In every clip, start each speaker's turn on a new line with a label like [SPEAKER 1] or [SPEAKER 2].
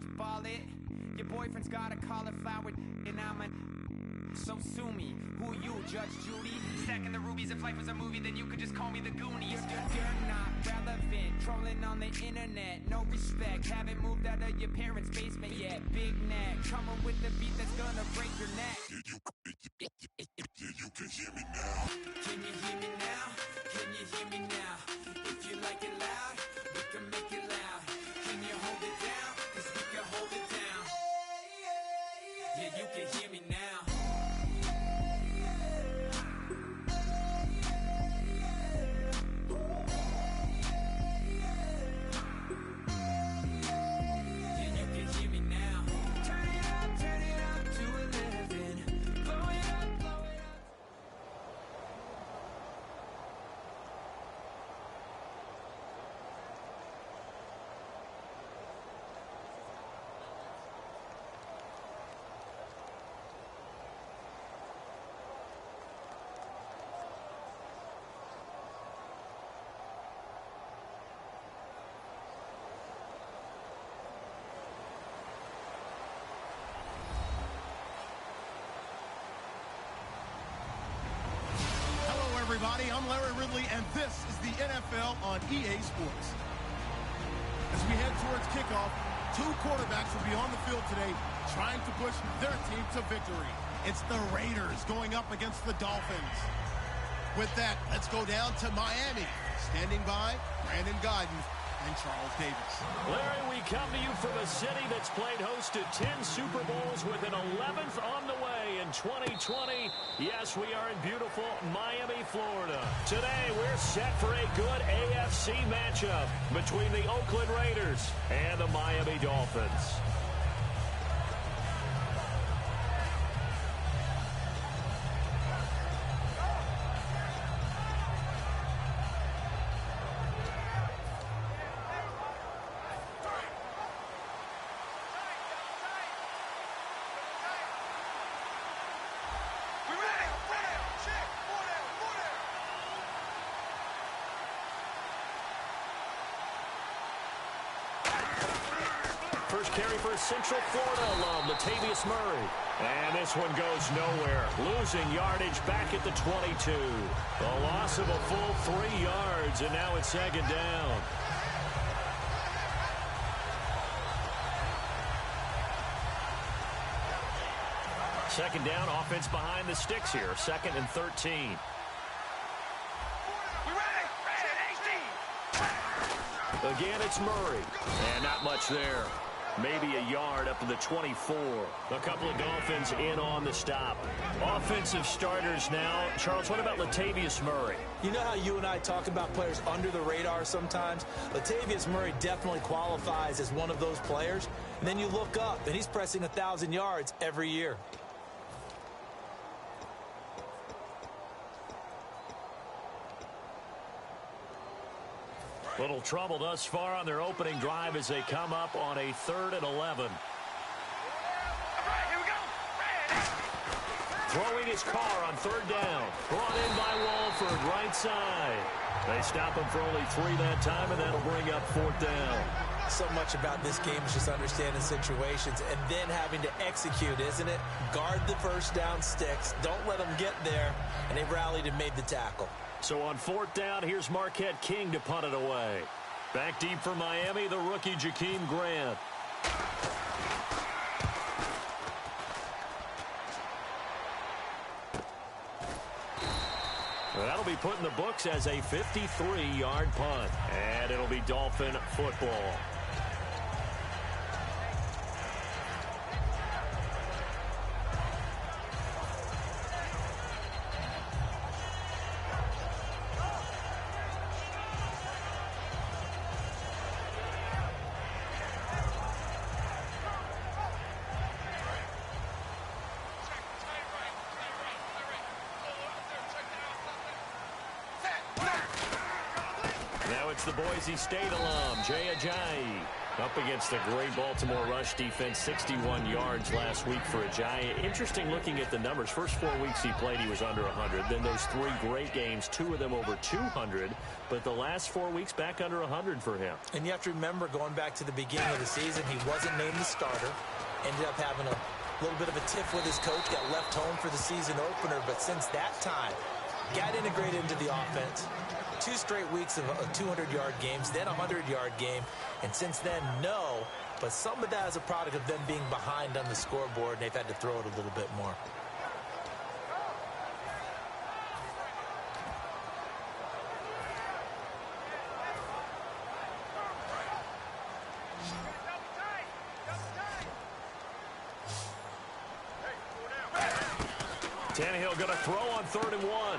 [SPEAKER 1] to ball it. Your boyfriend's got a cauliflower and I'm a... So sue me. Who you, Judge Judy? Stacking the rubies. If life was a movie, then you could just call me the Goonies. You're not relevant. Trolling on the internet. No respect. Haven't moved out of your parents' basement yet. Big neck. Coming with the beat that's gonna break your neck.
[SPEAKER 2] You can hear me now.
[SPEAKER 1] Can you hear me now? Can you hear me now? If you like it loud, we can make it loud. Can you hold it down? 'Cause we can hold it down. Yeah, you can hear me now. Yeah, you can hear me now. Turn it up to 11. Blow it up, blow it up.
[SPEAKER 3] Hello, everybody. I'm Larry Ridley, and this is the NFL on EA Sports. As we head towards kickoff, two quarterbacks will be on the field today trying to push their team to victory. It's the Raiders going up against the Dolphins. With that, let's go down to Miami. Standing by, Brandon Guyton and Charles Davis.
[SPEAKER 4] Larry, we come to you from a city that's played host to 10 Super Bowls with an 11th on the way in 2020. Yes, we are in beautiful Miami, Florida. Today, we're set for a good AFC matchup between the Oakland Raiders and the Miami Dolphins. First carry for Central Florida alum, Latavius Murray. And this one goes nowhere. Losing yardage back at the 22. A loss of a full 3 yards, and now it's second down. Second down, offense behind the sticks here. 2nd and 13. Again, it's Murray. And not much there. Maybe a yard up to the 24. A couple of Dolphins in on the stop. Offensive starters now. Charles, what about Latavius Murray?
[SPEAKER 5] You know how you and I talk about players under the radar sometimes? Latavius Murray definitely qualifies as one of those players. And then you look up, and he's pressing 1,000 yards every year.
[SPEAKER 4] Little trouble thus far on their opening drive as they come up on a 3rd and 11. Throwing his car on 3rd down. Brought in by Walford, right side. They stop him for only 3 that time, and that'll bring up 4th down.
[SPEAKER 5] So much about this game is just understanding situations and then having to execute, isn't it? Guard the first down sticks. Don't let them get there. And they rallied and made the tackle.
[SPEAKER 4] So on 4th down, here's Marquette King to punt it away. Back deep for Miami, the rookie Jakeem Grant. Well, that'll be put in the books as a 53-yard punt. And it'll be Dolphin football. it's the Boise State alum, Jay Ajayi, up against the great Baltimore rush defense. 61 yards last week for Ajayi. Interesting looking at the numbers. First 4 weeks he played, he was under 100. Then those 3 great games, 2 of them over 200. But the last 4 weeks back under 100 for him.
[SPEAKER 5] And you have to remember, going back to the beginning of the season, he wasn't named the starter. Ended up having a little bit of a tiff with his coach, got left home for the season opener. But since that time, got integrated into the offense. 2 straight weeks of 200-yard games, then a 100-yard game. And since then, no. But some of that is a product of them being behind on the scoreboard, and they've had to throw it a little bit more.
[SPEAKER 4] Tannehill going to throw on 3rd and 1.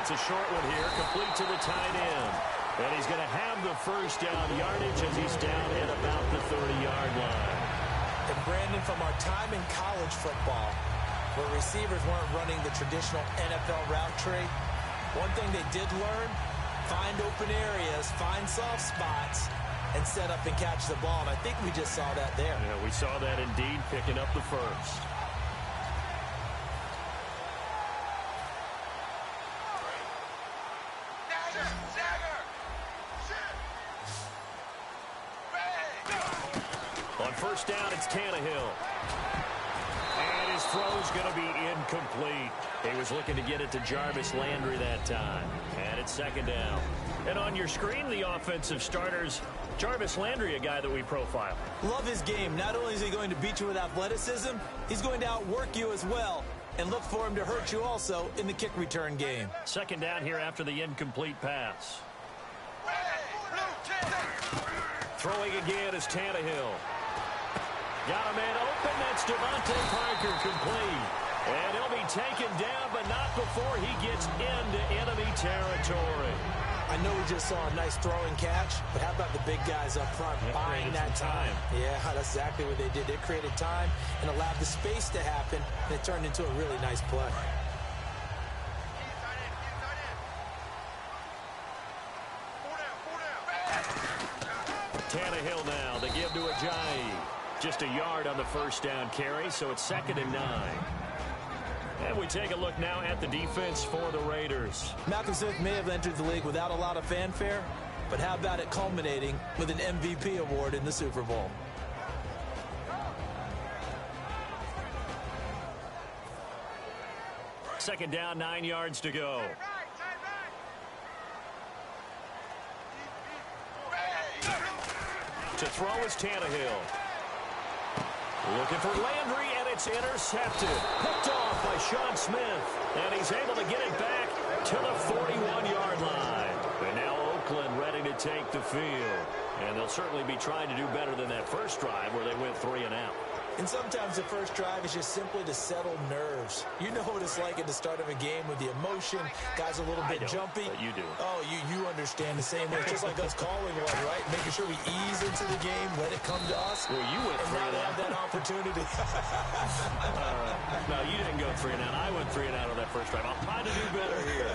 [SPEAKER 4] It's a short one here, complete to the tight end. And he's going to have the first down yardage as he's down at about the 30-yard line.
[SPEAKER 5] And Brandon, from our time in college football, where receivers weren't running the traditional NFL route tree, one thing they did learn, find open areas, find soft spots, and set up and catch the ball. And I think we just saw that there.
[SPEAKER 4] Yeah, we saw that indeed, picking up the first. On first down, it's Tannehill. And his throw's going to be incomplete. He was looking to get it to Jarvis Landry that time. And it's 2nd down. And on your screen, the offensive starters, Jarvis Landry, a guy that we profile.
[SPEAKER 5] Love his game. Not only is he going to beat you with athleticism, he's going to outwork you as well. And look for him to hurt you also in the kick return game.
[SPEAKER 4] 2nd down here after the incomplete pass. Throwing again is Tannehill. Got a man open. That's Devontae Parker, complete. And he'll be taken down, but not before he gets into enemy territory.
[SPEAKER 5] I know we just saw a nice throwing catch, but how about the big guys up front buying that time? Yeah, that's exactly what they did. They created time and allowed the space to happen, and it turned into a really nice play.
[SPEAKER 4] Tannehill now, they give to Ajayi. Just a yard on the first down carry, so it's 2nd and 9. And we take a look now at the defense for the Raiders.
[SPEAKER 5] Malcolm Smith may have entered the league without a lot of fanfare, but how about it culminating with an MVP award in the Super Bowl?
[SPEAKER 4] Second down, 9 yards to go. To throw is Tannehill. Looking for Landry, and it's intercepted. Picked off by Sean Smith. And he's able to get it back to the 41-yard line. And now Oakland ready to take the field. And they'll certainly be trying to do better than that first drive where they went 3 and out.
[SPEAKER 5] And sometimes the first drive is just simply to settle nerves. You know what it's like at the start of a game with the emotion. Guys a little bit jumpy.
[SPEAKER 4] But you do.
[SPEAKER 5] Oh, you understand the same way. Just like us calling one, right? Making sure we ease into the game, let it come to us.
[SPEAKER 4] Well, you went 3 and out.
[SPEAKER 5] Have that opportunity.
[SPEAKER 4] No, you didn't go 3 and out. I went 3 and out on that first drive. I'll try to do better here.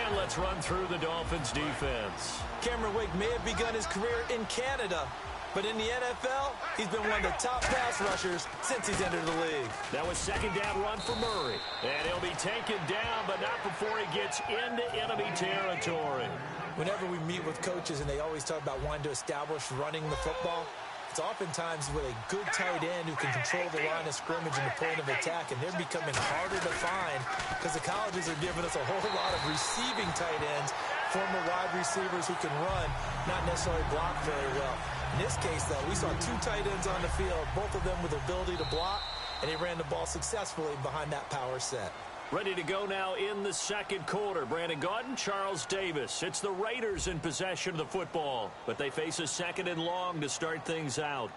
[SPEAKER 4] And let's run through the Dolphins' defense.
[SPEAKER 5] Cameron Wake may have begun his career in Canada, but in the NFL, he's been one of the top pass rushers since he's entered the league.
[SPEAKER 4] That was second down run for Murray. And he'll be taken down, but not before he gets into enemy territory.
[SPEAKER 5] Whenever we meet with coaches and they always talk about wanting to establish running the football, it's oftentimes with a good tight end who can control the line of scrimmage and the point of attack, and they're becoming harder to find because the colleges are giving us a whole lot of receiving tight ends, former wide receivers who can run, not necessarily block very well. In this case, though, we saw 2 tight ends on the field, both of them with the ability to block, and he ran the ball successfully behind that power set.
[SPEAKER 4] Ready to go now in the second quarter. Brandon Gaudin, Charles Davis. It's the Raiders in possession of the football, but they face a 2nd and long to start things out.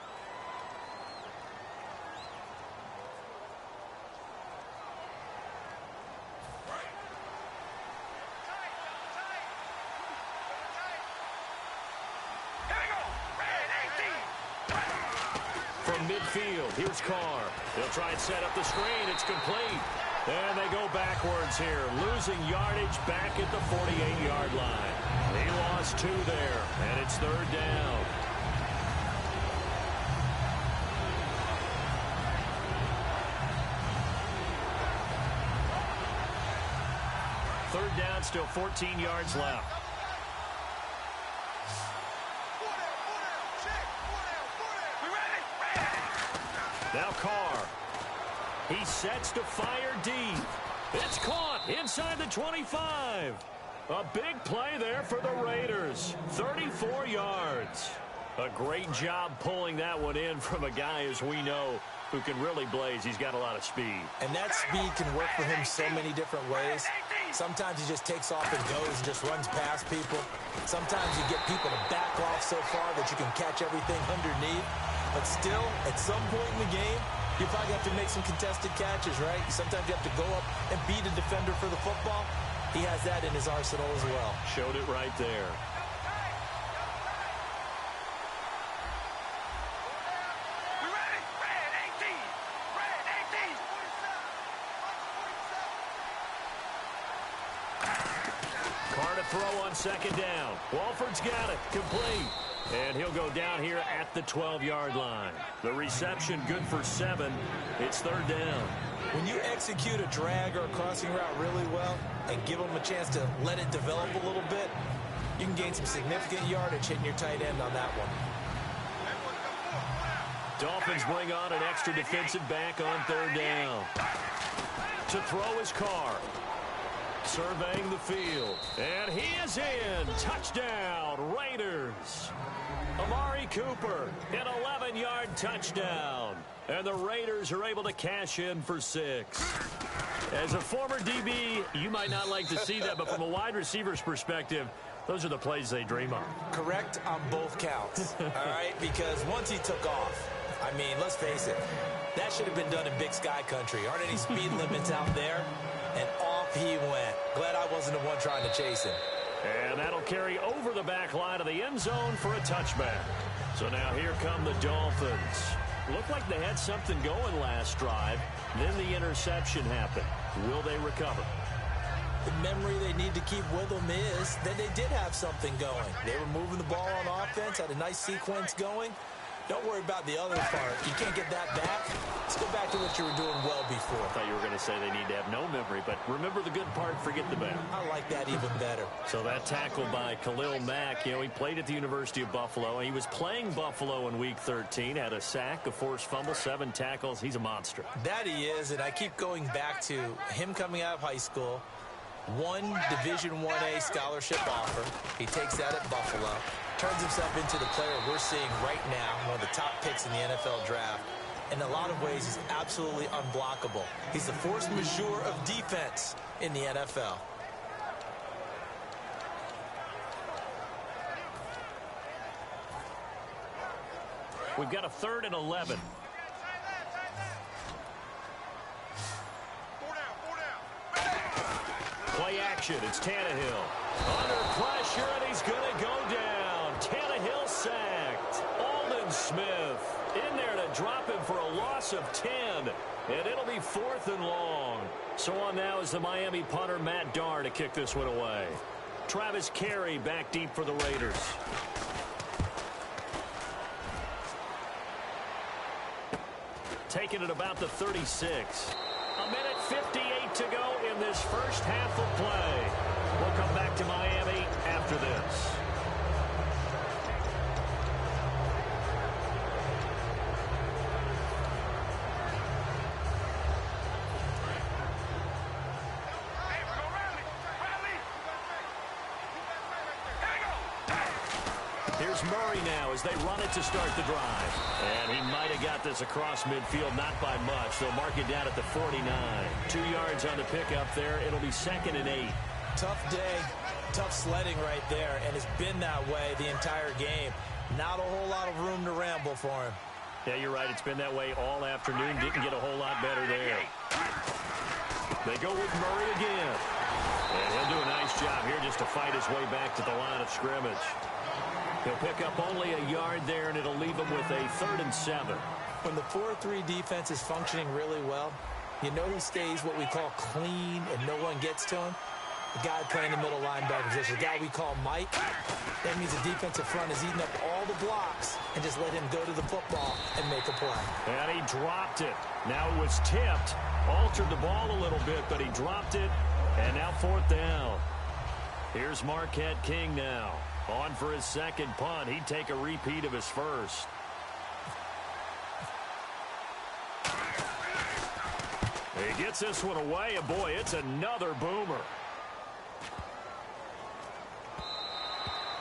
[SPEAKER 4] From midfield, here's Carr. He'll try and set up the screen. It's complete. And they go backwards here, losing yardage back at the 48-yard line. He +2 there, and it's 3rd down. Third down, still 14 yards left. Now Carr. He sets to fire deep. It's caught inside the 25. A big play there for the Raiders. 34 yards. A great job pulling that one in from a guy, as we know, who can really blaze. He's got a lot of speed.
[SPEAKER 5] And that speed can work for him so many different ways. Sometimes he just takes off and goes and just runs past people. Sometimes you get people to back off so far that you can catch everything underneath. But still, at some point in the game, you probably have to make some contested catches, right? Sometimes you have to go up and beat a defender for the football. He has that in his arsenal as well.
[SPEAKER 4] Showed it right there. Throw on 2nd down. Walford's got it. Complete. And he'll go down here at the 12-yard line. The reception good for 7. It's 3rd down.
[SPEAKER 5] When you execute a drag or a crossing route really well and give them a chance to let it develop a little bit, you can gain some significant yardage hitting your tight end on that one.
[SPEAKER 4] Dolphins bring on an extra defensive back on 3rd down. To throw is Carr. Surveying the field. And he is in. Touchdown, Raiders. Amari Cooper, an 11-yard touchdown. And the Raiders are able to cash in for 6. As a former DB, you might not like to see that, but from a wide receiver's perspective, those are the plays they dream of.
[SPEAKER 5] Correct on both counts, all right? Because once he took off, I mean, let's face it, that should have been done in Big Sky country. Aren't any speed limits out there? And off he went. Glad I wasn't the one trying to chase him.
[SPEAKER 4] And that'll carry over the back line of the end zone for a touchback. So now here come the Dolphins. Looked like they had something going last drive. Then the interception happened. Will they recover?
[SPEAKER 5] The memory they need to keep with them is that they did have something going. They were moving the ball on offense, had a nice sequence going. Don't worry about the other part. You can't get that back. Let's go back to what you were doing well before.
[SPEAKER 4] I thought you were going to say they need to have no memory, but remember the good part, forget the bad.
[SPEAKER 5] I like that even better.
[SPEAKER 4] So that tackle by Khalil Mack, you know, he played at the University of Buffalo. He was playing Buffalo in Week 13, had a sack, a forced fumble, 7 tackles. He's a monster.
[SPEAKER 5] That he is, and I keep going back to him coming out of high school. 1 Division 1A scholarship offer. He takes that at Buffalo. Turns himself into the player we're seeing right now, one of the top picks in the NFL draft. In a lot of ways, he's absolutely unblockable. He's the force majeure of defense in the NFL.
[SPEAKER 4] We've got a 3rd and 11. Play action. It's Tannehill. Under pressure, and he's going to go down. Tannehill sacked. Aldon Smith in there to drop him for a loss of 10. And it'll be 4th and long. So on now is the Miami punter, Matt Darr, to kick this one away. Travis Carey back deep for the Raiders. Taking it about the 36. A minute 58 to go in this first half of play. We'll come back to Miami after this. Here's Murray now as they run it to start the drive. And he might have got this across midfield, not by much. They'll mark it down at the 49. 2 yards on the pickup there. It'll be 2nd and 8.
[SPEAKER 5] Tough day, tough sledding right there, and it's been that way the entire game. Not a whole lot of room to ramble for him.
[SPEAKER 4] Yeah, you're right. It's been that way all afternoon. Didn't get a whole lot better there. They go with Murray again. And he'll do a nice job here just to fight his way back to the line of scrimmage. He'll pick up only a yard there, and it'll leave him with a 3rd and 7.
[SPEAKER 5] When the 4-3 defense is functioning really well, you know who stays what we call clean and no one gets to him? the guy playing the middle linebacker position, the guy we call Mike. That means the defensive front is eating up all the blocks and just let him go to the football and make a play.
[SPEAKER 4] And he dropped it. Now it was tipped, altered the ball a little bit, but he dropped it, and now 4th down. Here's Marquette King now. On for his second punt. He'd take a repeat of his first. He gets this one away, and boy, it's another boomer.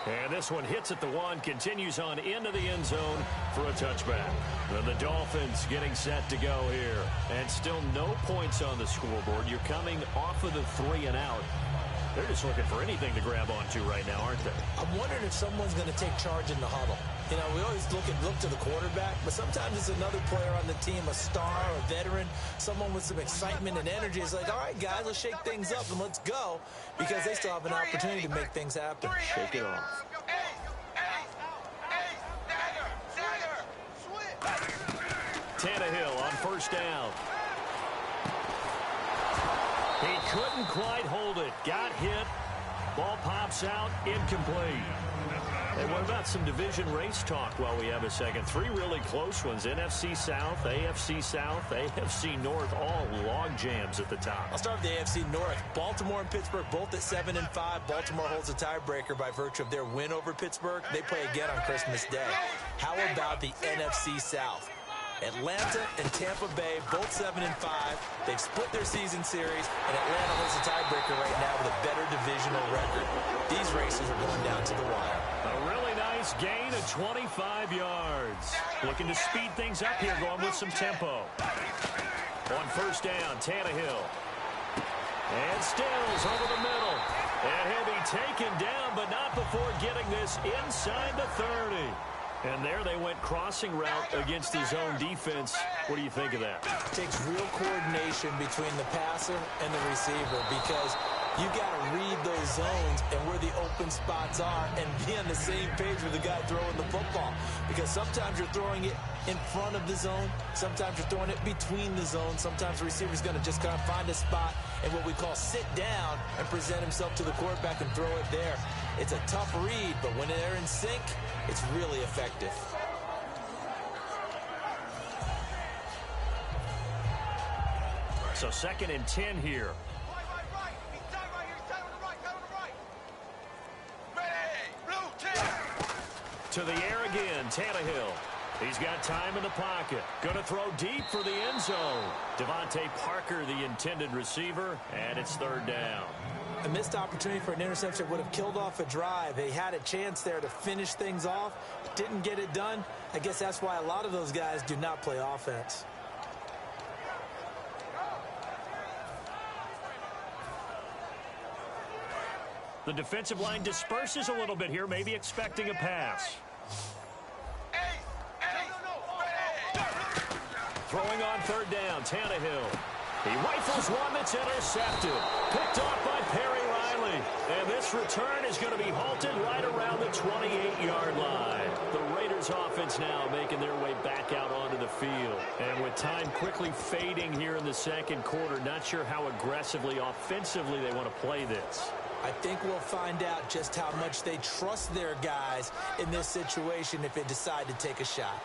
[SPEAKER 4] And this one hits at the 1, continues on into the end zone for a touchback. And the Dolphins getting set to go here. And still no points on the scoreboard. You're coming off of the 3 and out. They're just looking for anything to grab onto right now, aren't they?
[SPEAKER 5] I'm wondering if someone's going to take charge in the huddle. You know, we always look to the quarterback, but sometimes it's another player on the team, a star, a veteran, someone with some excitement and energy. It's like, all right, guys, let's shake things up and let's go, because they still have an opportunity to make things happen.
[SPEAKER 4] Shake it off. Tannehill on 1st down. He couldn't quite hold it. Got hit. Ball pops out. Incomplete. And what about some division race talk while we have a second? 3 really close ones. NFC South, AFC North, all log jams at the top.
[SPEAKER 5] I'll start with the AFC North. Baltimore and Pittsburgh both at 7-5. Baltimore holds a tiebreaker by virtue of their win over Pittsburgh. They play again on Christmas Day. How about the NFC South? Atlanta and Tampa Bay, both 7-5. They've split their season series, and Atlanta holds a tiebreaker right now with a better divisional record. These races are going down to the wire.
[SPEAKER 4] A really nice gain of 25 yards. Looking to speed things up here, going with some tempo. On 1st down, Tannehill. And Stills over the middle. And he'll be taken down, but not before getting this inside the 30. And there they went crossing route against his own defense. What do you think of that?
[SPEAKER 5] It takes real coordination between the passer and the receiver, because you got to read those zones and where the open spots are and be on the same page with the guy throwing the football. Because sometimes you're throwing it in front of the zone. Sometimes you're throwing it between the zones. Sometimes the receiver's going to just kind of find a spot and what we call sit down and present himself to the quarterback and throw it there. It's a tough read, but when they're in sync, it's really effective.
[SPEAKER 4] So 2nd and 10 here. To the air again, Tannehill. He's got time in the pocket. Going to throw deep for the end zone. Devontae Parker, the intended receiver, and it's 3rd down.
[SPEAKER 5] A missed opportunity for an interception would have killed off a drive. They had a chance there to finish things off, didn't get it done. I guess that's why a lot of those guys do not play offense.
[SPEAKER 4] The defensive line disperses a little bit here, maybe expecting a pass. Throwing on 3rd down, Tannehill. He rifles one that's intercepted. Picked off by Perry Riley. And this return is going to be halted right around the 28-yard line. The Raiders offense now making their way back out onto the field. And with time quickly fading here in the 2nd quarter, not sure how aggressively, offensively they want to play this.
[SPEAKER 5] I think we'll find out just how much they trust their guys in this situation if they decide to take a shot.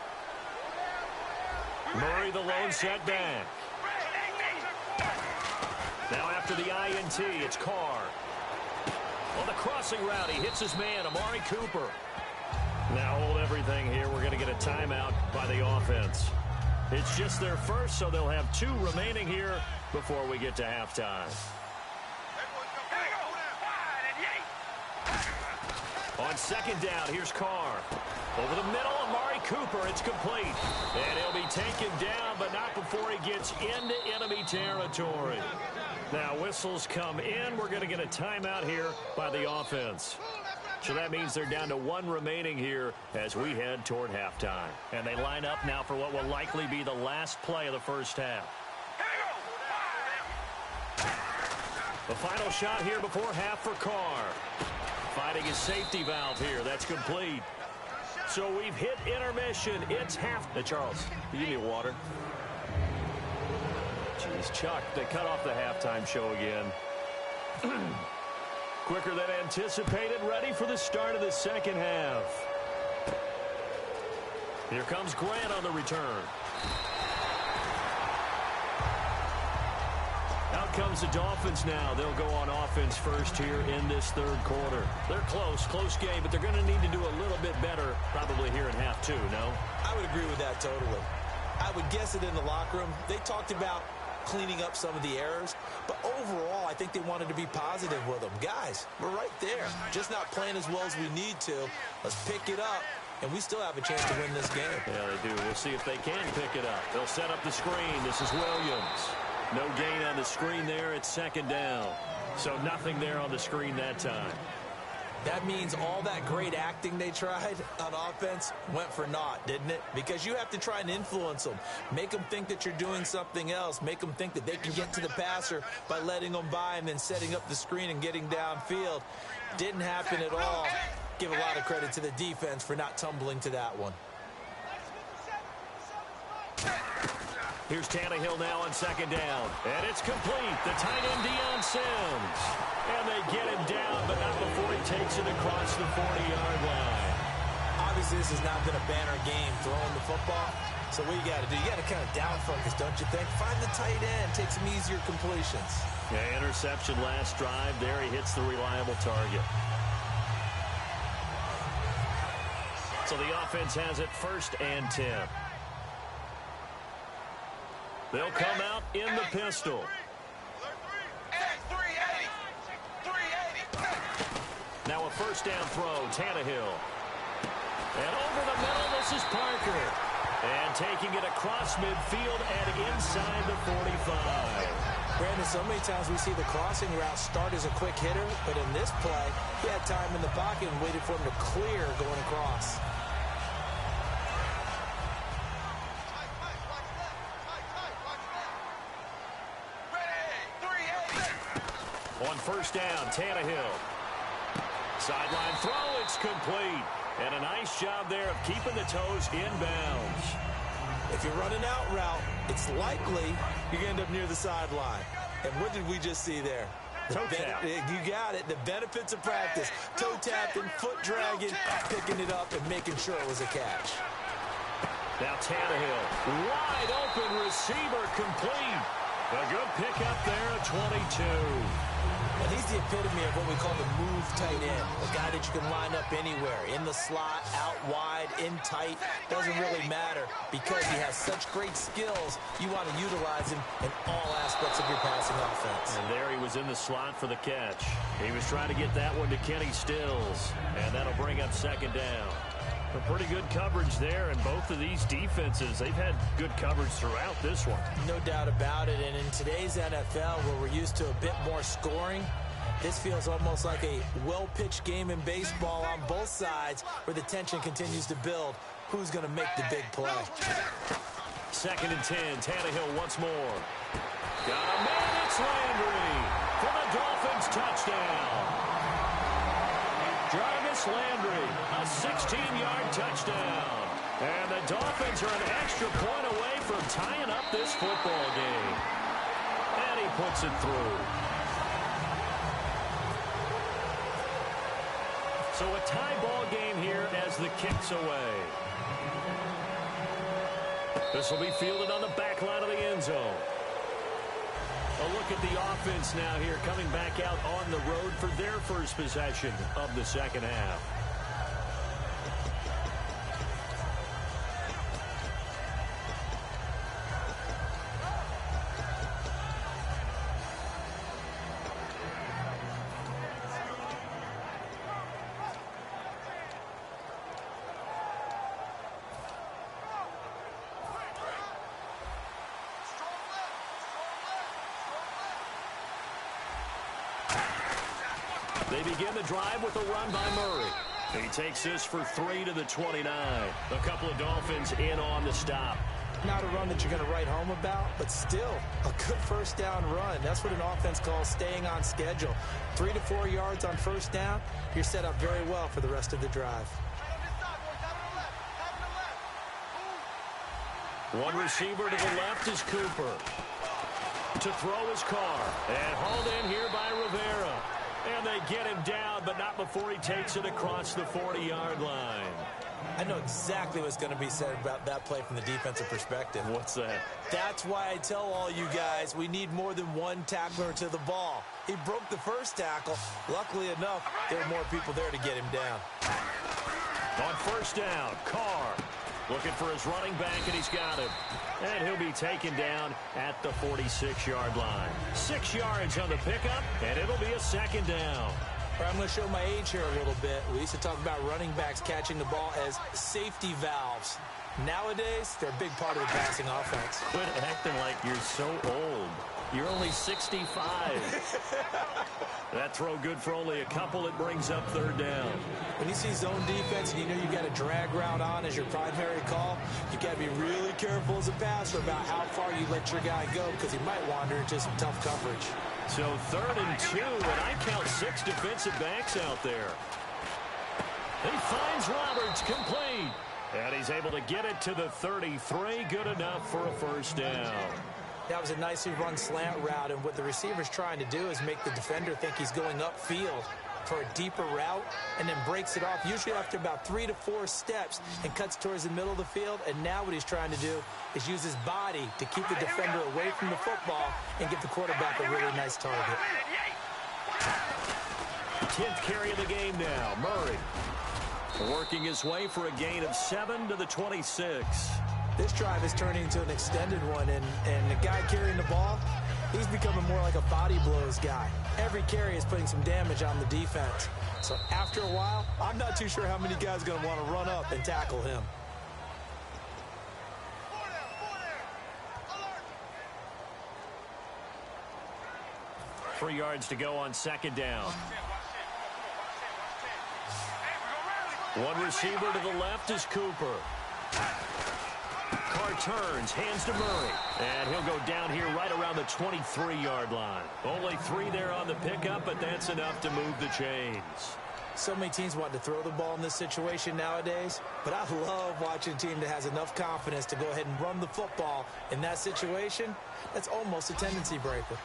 [SPEAKER 4] Murray the lone setback. Now after the INT, it's Carr. On the crossing route, he hits his man, Amari Cooper. Now hold everything here. We're going to get a timeout by the offense. It's just their first, so they'll have 2 remaining here before we get to halftime. On 2nd down, here's Carr. Over the middle, Amari Cooper. It's complete. And he'll be taken down, but not before he gets into enemy territory. Now whistles come in. We're going to get a timeout here by the offense. So that means they're down to 1 remaining here as we head toward halftime. And they line up now for what will likely be the last play of the first half. The final shot here before half for Carr. Finding his safety valve here. That's complete. So we've hit intermission. It's half. Hey, Charles, you give me water? Jeez, Chuck, they cut off the halftime show again. Quicker than anticipated, ready for the start of the second half. Here comes Grant on the return. Out comes the Dolphins now. They'll go on offense first here in this third quarter. They're close game, but they're going to need to do a little bit better probably here in half two, no?
[SPEAKER 5] I would agree with that totally. I would guess it in the locker room. They talked about cleaning up some of the errors, but overall, I think they wanted to be positive with them. Guys, we're right there. Just not playing as well as we need to. Let's pick it up, and we still have a chance to win this game.
[SPEAKER 4] Yeah, they do. We'll see if they can pick it up. They'll set up the screen. This is Williams. No gain on the screen there. It's second down. So nothing there on the screen that time.
[SPEAKER 5] That means all that great acting they tried on offense went for naught, didn't it? Because you have to try and influence them. Make them think that you're doing something else. Make them think that they can get to the passer by letting them by and then setting up the screen and getting downfield. Didn't happen at all. Give a lot of credit to the defense for not tumbling to that one.
[SPEAKER 4] Here's Tannehill now on second down. And it's complete. The tight end, Deion Sims. And they get him down, but not before he takes it across the 40-yard line.
[SPEAKER 5] Obviously, this has not been a banner game throwing the football. So what you got to do, you got to kind of down focus, don't you think? Find the tight end, take some easier completions.
[SPEAKER 4] Yeah, interception last drive. There he hits the reliable target. So the offense has it 1st and 10. They'll come out in the pistol. Now a 1st down throw, Tannehill. And over the middle, this is Parker. And taking it across midfield and inside the 45.
[SPEAKER 5] Brandon, so many times we see the crossing route start as a quick hitter, but in this play, he had time in the pocket and waited for him to clear going across.
[SPEAKER 4] On 1st down, Tannehill. Sideline throw, it's complete. And a nice job there of keeping the toes in bounds.
[SPEAKER 5] If you're running out route, it's likely you're going to end up near the sideline. And what did we just see there?
[SPEAKER 4] Toe tap.
[SPEAKER 5] You got it. The benefits of practice. Toe tapping, foot dragging, picking it up, and making sure it was a catch.
[SPEAKER 4] Now Tannehill, wide open receiver, complete. A good pickup there at 22.
[SPEAKER 5] And he's the epitome of what we call the move tight end. A guy that you can line up anywhere. In the slot, out wide, in tight. Doesn't really matter because he has such great skills. You want to utilize him in all aspects of your passing offense.
[SPEAKER 4] And there he was in the slot for the catch. He was trying to get that one to Kenny Stills. And that'll bring up 2nd down. A pretty good coverage there, and both of these defenses, they've had good coverage throughout this one.
[SPEAKER 5] No doubt about it, and in today's NFL, where we're used to a bit more scoring, this feels almost like a well-pitched game in baseball on both sides, where the tension continues to build. Who's going to make the big play?
[SPEAKER 4] 2nd and 10, Tannehill once more. Got a man, it's Landry for the Dolphins touchdown. Jarvis Landry, a 16-yard touchdown. And the Dolphins are an extra point away from tying up this football game. And he puts it through. So a tie ball game here as the kick's away. This will be fielded on the back line of the end zone. A look at the offense now here, coming back out on the road for their first possession of the second half. They begin the drive with a run by Murray. He takes this for 3 to the 29. A couple of Dolphins in on the stop.
[SPEAKER 5] Not a run that you're going to write home about, but still a good 1st down run. That's what an offense calls staying on schedule. 3 to 4 yards on 1st down, you're set up very well for the rest of the drive.
[SPEAKER 4] One receiver to the left is Cooper. To throw his car. And hauled in here by Rivera. And they get him down, but not before he takes it across the 40-yard line.
[SPEAKER 5] I know exactly what's going to be said about that play from the defensive perspective.
[SPEAKER 4] What's that?
[SPEAKER 5] That's why I tell all you guys we need more than one tackler to the ball. He broke the first tackle. Luckily enough, there were more people there to get him down.
[SPEAKER 4] On first down, Carr looking for his running back, and he's got him. And he'll be taken down at the 46-yard line. 6 yards on the pickup, and it'll be a second down.
[SPEAKER 5] I'm going to show my age here a little bit. We used to talk about running backs catching the ball as safety valves. Nowadays, they're a big part of the passing offense.
[SPEAKER 4] Quit acting like you're so old. You're only 65. That throw good for only a couple. It brings up third down.
[SPEAKER 5] When you see zone defense and you know you got a drag route on as your primary call, you got to be really careful as a passer about how far you let your guy go because he might wander into some tough coverage.
[SPEAKER 4] So 3rd and 2, and I count 6 defensive backs out there. He finds Roberts complete. And he's able to get it to the 33. Good enough for a first down.
[SPEAKER 5] That was a nicely run slant route, and what the receiver's trying to do is make the defender think he's going upfield for a deeper route and then breaks it off, usually after about 3 to 4 steps, and cuts towards the middle of the field. And now what he's trying to do is use his body to keep the defender away from the football and give the quarterback a really nice target.
[SPEAKER 4] 10th carry of the game now. Murray working his way for a gain of 7 to the 26.
[SPEAKER 5] This drive is turning into an extended one, and the guy carrying the ball, he's becoming more like a body blows guy. Every carry is putting some damage on the defense. So after a while, I'm not too sure how many guys are going to want to run up and tackle him.
[SPEAKER 4] Three yards to go on second down. One receiver to the left is Cooper. Carr turns, hands to Murray. And he'll go down here right around the 23-yard line. Only 3 there on the pickup, but that's enough to move the chains.
[SPEAKER 5] So many teams want to throw the ball in this situation nowadays, but I love watching a team that has enough confidence to go ahead and run the football. In that situation, that's almost a tendency breaker.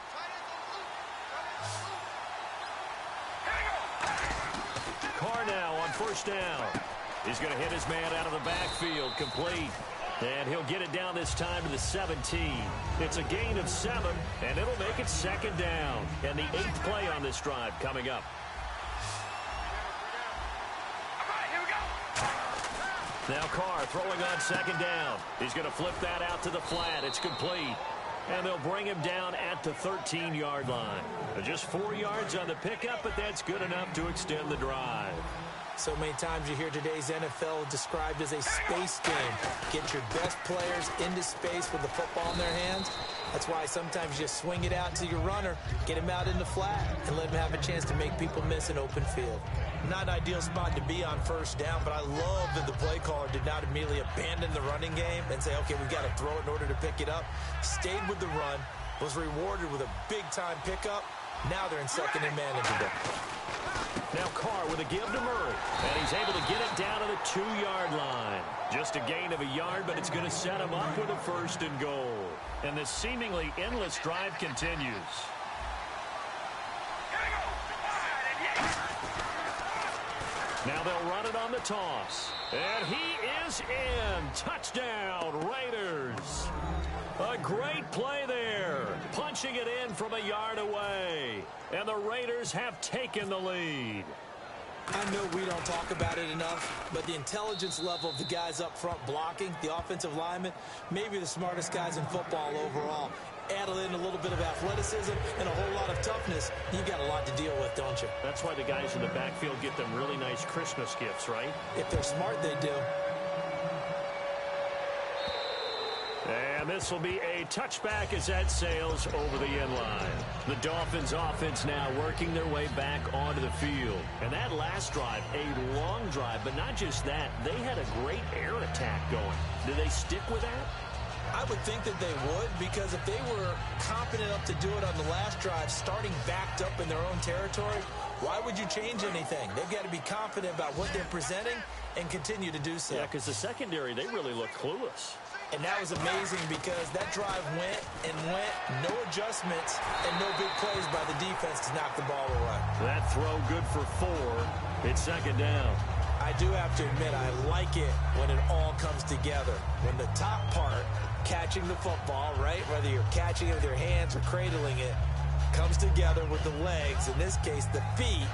[SPEAKER 4] Carr now on first down. He's going to hit his man out of the backfield, complete. And he'll get it down this time to the 17. It's a gain of 7, and it'll make it second down. And the 8th play on this drive coming up. Now Carr throwing on second down. He's going to flip that out to the flat. It's complete. And they'll bring him down at the 13-yard line. Just 4 yards on the pickup, but that's good enough to extend the drive.
[SPEAKER 5] So many times you hear today's NFL described as a space game. Get your best players into space with the football in their hands. That's why sometimes you just swing it out to your runner, get him out in the flat, and let him have a chance to make people miss an open field. Not an ideal spot to be on first down, but I love that the play caller did not immediately abandon the running game and say, okay, we've got to throw it in order to pick it up. Stayed with the run, was rewarded with a big-time pickup. Now they're in second and manageable.
[SPEAKER 4] Now Carr with a give to Murray, and he's able to get it down to the 2-yard line. Just a gain of a yard, but it's going to set him up with a first and goal. And this seemingly endless drive continues. Now they'll run it on the toss. And he is in. Touchdown, Raiders. A great play there. Punching it in from a yard away. And the Raiders have taken the lead.
[SPEAKER 5] I know we don't talk about it enough, but the intelligence level of the guys up front blocking, the offensive linemen, maybe the smartest guys in football overall. Add in a little bit of athleticism and a whole lot of toughness, you got a lot to deal with, don't you?
[SPEAKER 4] That's why the guys in the backfield get them really nice Christmas gifts, right?
[SPEAKER 5] If they're smart, they do.
[SPEAKER 4] And this will be a touchback as that sails over the end line. The Dolphins offense now working their way back onto the field. And that last drive, a long drive, but not just that. They had a great air attack going. Do they stick with that?
[SPEAKER 5] I would think that they would, because if they were confident enough to do it on the last drive, starting backed up in their own territory, why would you change anything? They've got to be confident about what they're presenting and continue to do so.
[SPEAKER 4] Yeah, because the secondary, they really look clueless.
[SPEAKER 5] And that was amazing because that drive went and went, no adjustments, and no big plays by the defense to knock the ball away.
[SPEAKER 4] That throw good for 4. It's second down.
[SPEAKER 5] I do have to admit, I like it when it all comes together. When the top part, catching the football, right, whether you're catching it with your hands or cradling it, comes together with the legs, in this case the feet,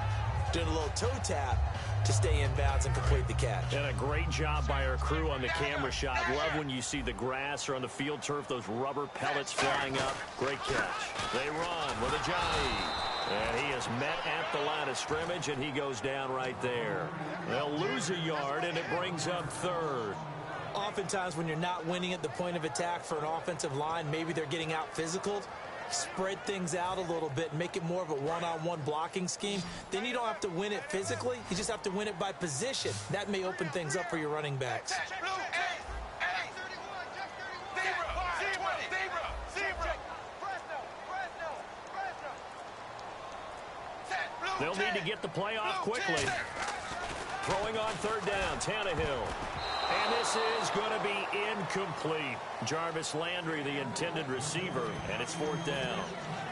[SPEAKER 5] doing a little toe tap to stay in bounds and complete the catch.
[SPEAKER 4] And a great job by our crew on the camera shot. Love when you see the grass or on the field turf, those rubber pellets flying up. Great catch. They run with Ajayi. And he is met at the line of scrimmage, and he goes down right there. They'll lose a yard, and it brings up third.
[SPEAKER 5] Oftentimes when you're not winning at the point of attack for an offensive line, maybe they're getting out physical. Spread things out a little bit, make it more of a one-on-one blocking scheme. Then you don't have to win it physically. You just have to win it by position. That may open things up for your running backs.
[SPEAKER 4] They'll need to get the play off quickly. Throwing on third down, Tannehill. And this is going to be incomplete. Jarvis Landry, the intended receiver, and it's fourth down.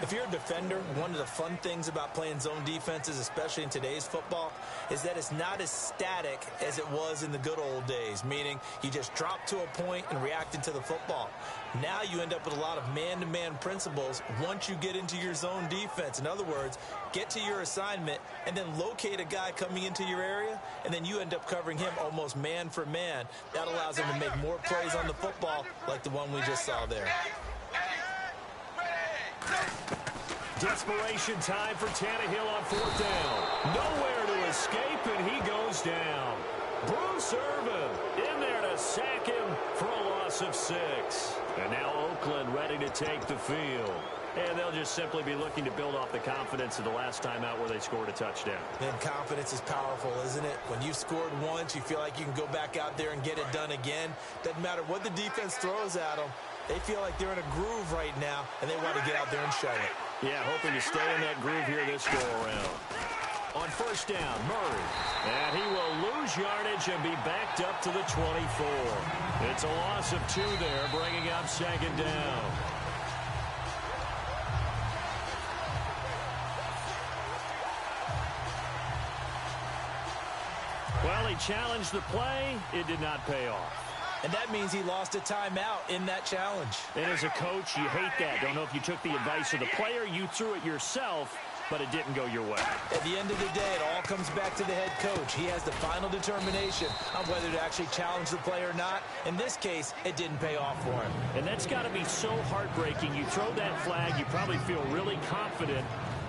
[SPEAKER 5] If you're a defender, one of the fun things about playing zone defenses, especially in today's football, is that it's not as static as it was in the good old days, meaning you just drop to a point and reacted to the football. Now you end up with a lot of man-to-man principles once you get into your zone defense. In other words, get to your assignment and then locate a guy coming into your area, and then you end up covering him almost man for man. That allows him to make more plays on the football like the one we just saw there.
[SPEAKER 4] Desperation time for Tannehill on fourth down. Nowhere to escape, and he goes down. Bruce Irvin in there to sack him for a loss of 6. And now Oakland ready to take the field. And they'll just simply be looking to build off the confidence of the last time out where they scored a touchdown.
[SPEAKER 5] And confidence is powerful, isn't it? When you've scored once, you feel like you can go back out there and get it done again. Doesn't matter what the defense throws at them. They feel like they're in a groove right now, and they want to get out there and show it.
[SPEAKER 4] Yeah, hoping to stay in that groove here this go-around. On first down, Murray. And he will lose yardage and be backed up to the 24. It's a loss of 2 there, bringing up second down. Well, he challenged the play. It did not pay off.
[SPEAKER 5] And that means he lost a timeout in that challenge.
[SPEAKER 4] And as a coach, you hate that. Don't know if you took the advice of the player, you threw it yourself, but it didn't go your way.
[SPEAKER 5] At the end of the day, it all comes back to the head coach. He has the final determination on whether to actually challenge the play or not. In this case, it didn't pay off for him.
[SPEAKER 4] And that's got to be so heartbreaking. You throw that flag, you probably feel really confident,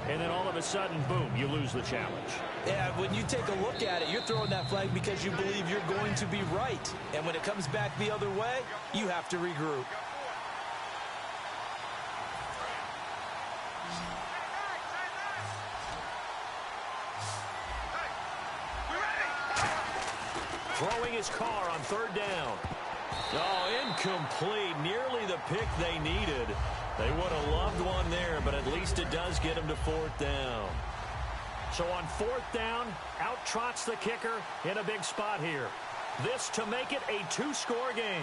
[SPEAKER 4] and then all of a sudden, boom, you lose the challenge.
[SPEAKER 5] Yeah, when you take a look at it, you're throwing that flag because you believe you're going to be right. And when it comes back the other way, you have to regroup.
[SPEAKER 4] Throwing his car on third down. Oh, incomplete. Nearly the pick they needed. They would have loved one there, but at least it does get them to fourth down. So on fourth down, out trots the kicker in a big spot here. This to make it a 2-score game.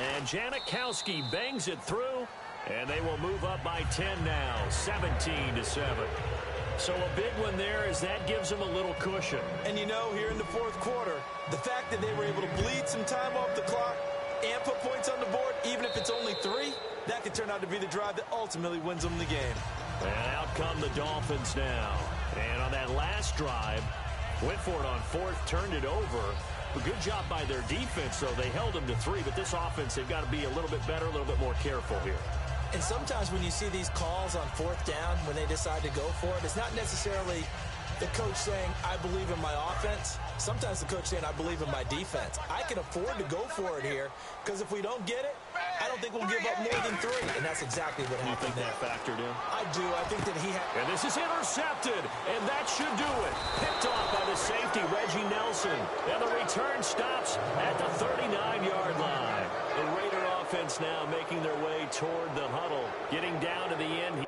[SPEAKER 4] And Janikowski bangs it through, and they will move up by 10 now, 17-7. So a big one there as that gives them a little cushion.
[SPEAKER 5] And you know, here in the fourth quarter, the fact that they were able to bleed some time off the clock and put points on the board, even if it's only 3, that could turn out to be the drive that ultimately wins them the game.
[SPEAKER 4] And out come the Dolphins now. And on that last drive, went for it on fourth, turned it over. A good job by their defense, though. They held them to 3, but this offense, they've got to be a little bit better, a little bit more careful here.
[SPEAKER 5] And sometimes when you see these calls on fourth down, when they decide to go for it, it's not necessarily the coach saying, I believe in my offense. Sometimes the coach saying, I believe in my defense. I can afford to go for it here, because if we don't get it, I don't think we'll give up more than 3. And that's exactly what happened there.
[SPEAKER 4] You think that factored in?
[SPEAKER 5] I do. I think that he had...
[SPEAKER 4] And this is intercepted, and that should do it. Picked off by the safety, Reggie Nelson. And the return stops at the 39-yard line. The Raider offense now making their way toward the huddle. Getting down to the end.